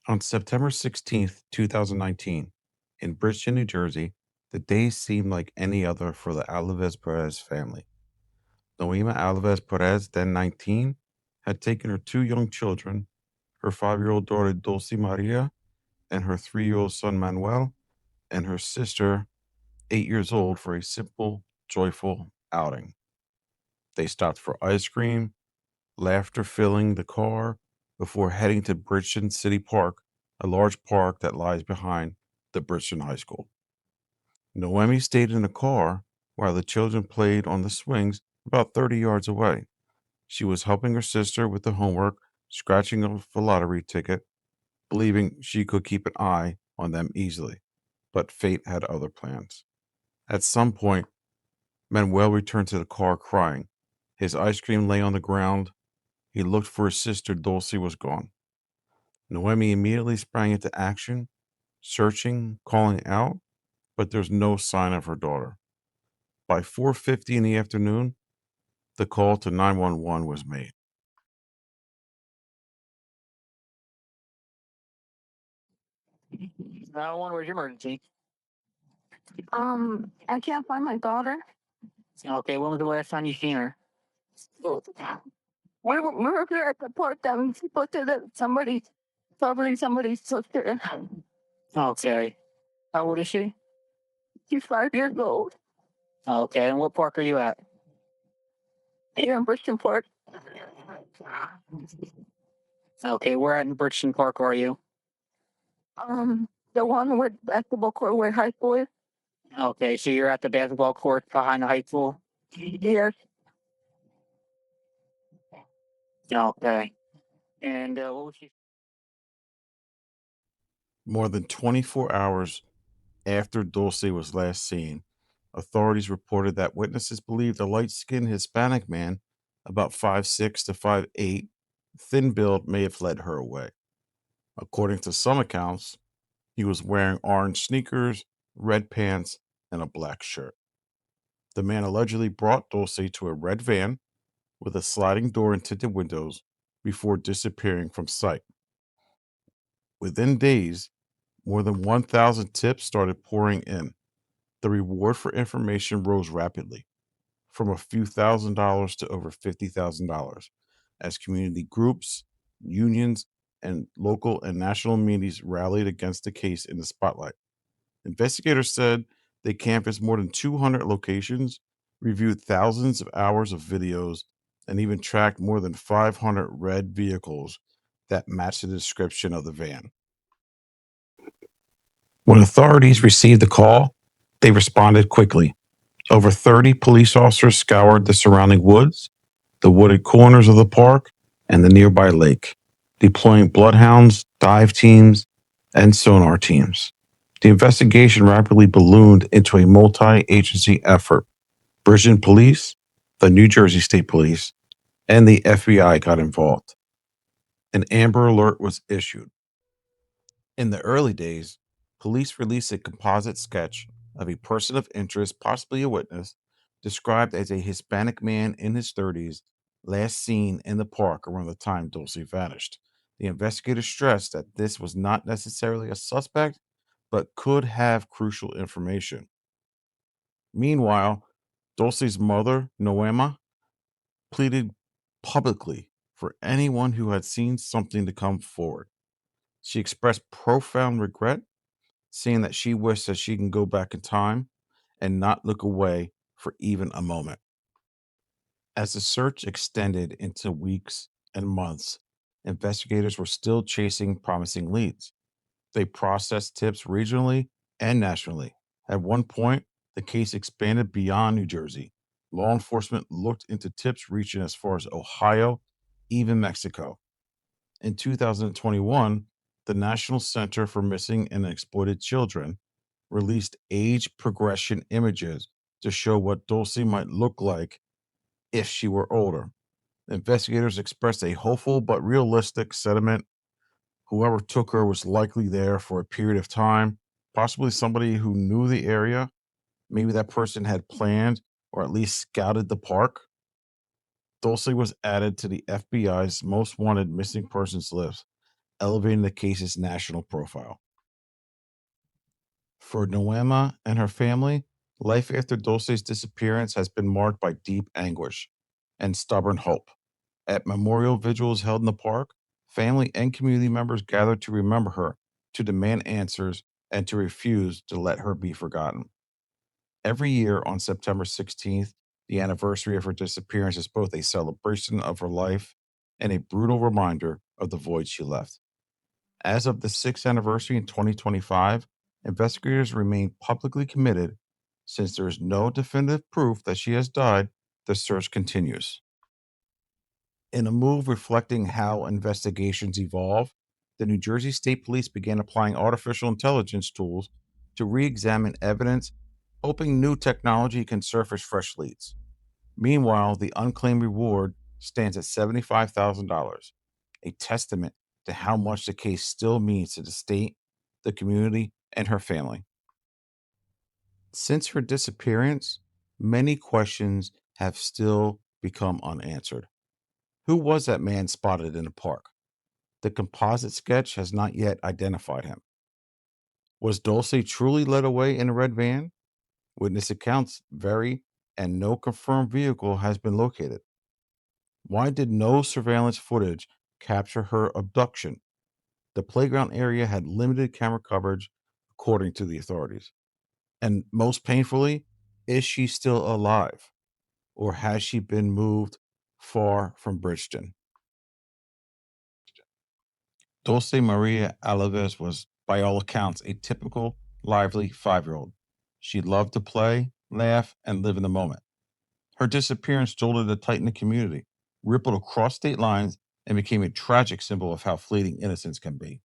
On September 16th, 2019, in Bridgeton, New Jersey, the day seemed like any other for the Alavez Perez family. Noema Alves Perez, then 19, had taken her two young children, her 5-year-old daughter Dulce Maria, and her 3-year-old son Manuel, and her sister, 8 years old, for a simple, joyful outing. They stopped for ice cream, laughter filling the car, before heading to Bridgeton City Park, a large park that lies behind the Bridgeton High School. Noemi stayed in the car while the children played on the swings about 30 yards away. She was helping her sister with the homework, scratching off a lottery ticket, believing she could keep an eye on them easily. But fate had other plans. At some point, Manuel returned to the car crying. His ice cream lay on the ground. He looked for his sister. Dulcie was gone. Noemi immediately sprang into action, searching, calling out, but there's no sign of her daughter. By 4:50 in the afternoon, the call to 911 was made. Where's your emergency? I can't find my daughter. Okay, when was the last time you seen her? We were here at the park. That people said that probably somebody took her. Okay. How old is she? She's 5 years old. Okay, and what park are you at? Here in Bristol Park. Okay, where at in Bridgeton Park are you? The one with basketball court where high school is. Okay, so you're at the basketball court behind the high school? Yes. Okay. And what was she? More than 24 hours after Dulce was last seen, authorities reported that witnesses believed a light skinned Hispanic man, about 5'6" to 5'8", thin build, may have led her away. According to some accounts, he was wearing orange sneakers, red pants, and a black shirt. The man allegedly brought Dulce to a red van with a sliding door and tinted windows before disappearing from sight. Within days, more than 1,000 tips started pouring in. The reward for information rose rapidly, from a few $1,000s to over $50,000, as community groups, unions, and local and national media rallied against the case in the spotlight. Investigators said they canvassed more than 200 locations, reviewed thousands of hours of videos, and even tracked more than 500 red vehicles that matched the description of the van. When authorities received the call, they responded quickly. Over 30 police officers scoured the surrounding woods, the wooded corners of the park, and the nearby lake, deploying bloodhounds, dive teams, and sonar teams. The investigation rapidly ballooned into a multi agency effort. Bridgeton Police, the New Jersey State Police, and the FBI got involved. An Amber Alert was issued. In the early days, police released a composite sketch of a person of interest, possibly a witness, described as a Hispanic man in his 30s, last seen in the park around the time Dulce vanished. The investigators stressed that this was not necessarily a suspect, but could have crucial information. Meanwhile, Dulce's mother, Noema, pleaded publicly for anyone who had seen something to come forward. She expressed profound regret, saying that she wished that she can go back in time and not look away for even a moment. As the search extended into weeks and months, investigators were still chasing promising leads. They processed tips regionally and nationally. At one point, the case expanded beyond New Jersey. Law enforcement looked into tips reaching as far as Ohio, even Mexico. In 2021, the National Center for Missing and Exploited Children released age progression images to show what Dulce might look like if she were older. Investigators expressed a hopeful but realistic sentiment. Whoever took her was likely there for a period of time, possibly somebody who knew the area. Maybe that person had planned or at least scouted the park. Dulce was added to the FBI's most wanted missing persons list, elevating the case's national profile. For Noema and her family, life after Dulce's disappearance has been marked by deep anguish and stubborn hope. At memorial vigils held in the park, family and community members gathered to remember her, to demand answers, and to refuse to let her be forgotten. Every year on September 16th, the anniversary of her disappearance is both a celebration of her life and a brutal reminder of the void she left. As of the 6th anniversary in 2025, investigators remain publicly committed. Since there is no definitive proof that she has died, the search continues. In a move reflecting how investigations evolve, the New Jersey State Police began applying artificial intelligence tools to re examine evidence, hoping new technology can surface fresh leads. Meanwhile, the unclaimed reward stands at $75,000, a testament to how much the case still means to the state, the community, and her family. Since her disappearance, many questions have still become unanswered. Who was that man spotted in the park? The composite sketch has not yet identified him. Was Dulce truly led away in a red van? Witness accounts vary, and no confirmed vehicle has been located. Why did no surveillance footage capture her abduction? The playground area had limited camera coverage, according to the authorities. And most painfully, is she still alive? Or has she been moved far from Bridgeton? Dulce Maria Alaves was, by all accounts, a typical, lively 5-year-old. She loved to play, laugh, and live in the moment. Her disappearance jolted a tight knit community, rippled across state lines, and became a tragic symbol of how fleeting innocence can be.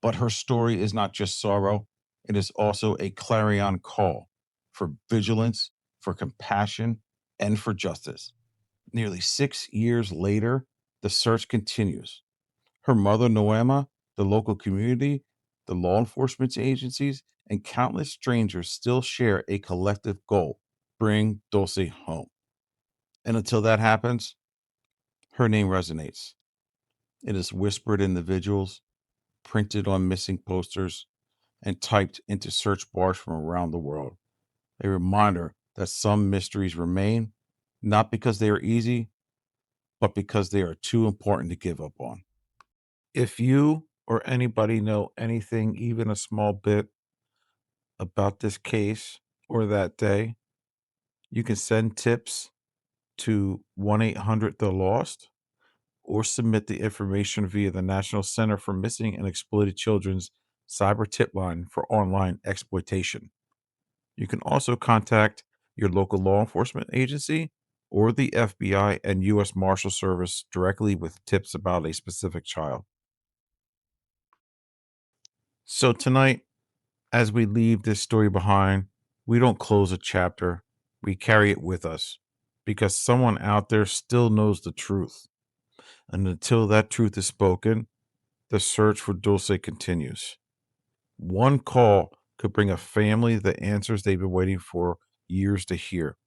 But her story is not just sorrow, it is also a clarion call for vigilance, for compassion, and for justice. Nearly 6 years later, the search continues. Her mother, Noema, the local community, the law enforcement agencies, and countless strangers still share a collective goal: bring Dulce home. And until that happens, her name resonates. It is whispered in the vigils, printed on missing posters, and typed into search bars from around the world. A reminder that some mysteries remain, not because they are easy, but because they are too important to give up on. If you or anybody know anything, even a small bit, about this case or that day, you can send tips to 1-800 The Lost or submit the information via the National Center for Missing and Exploited Children's cyber tip line for online exploitation. You can also contact your local law enforcement agency or the FBI and U.S. Marshal Service directly with tips about a specific child. So, tonight, as we leave this story behind, we don't close a chapter, we carry it with us because someone out there still knows the truth. And until that truth is spoken, the search for Dulce continues. One call could bring a family the answers they've been waiting for years to hear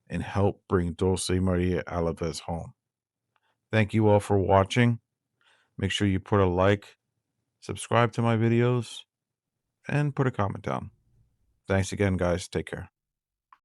and help bring Dulce Maria Alaves home. Thank you all for watching. Make sure you put a like, subscribe to my videos, and put a comment down. Thanks again, guys. Take care.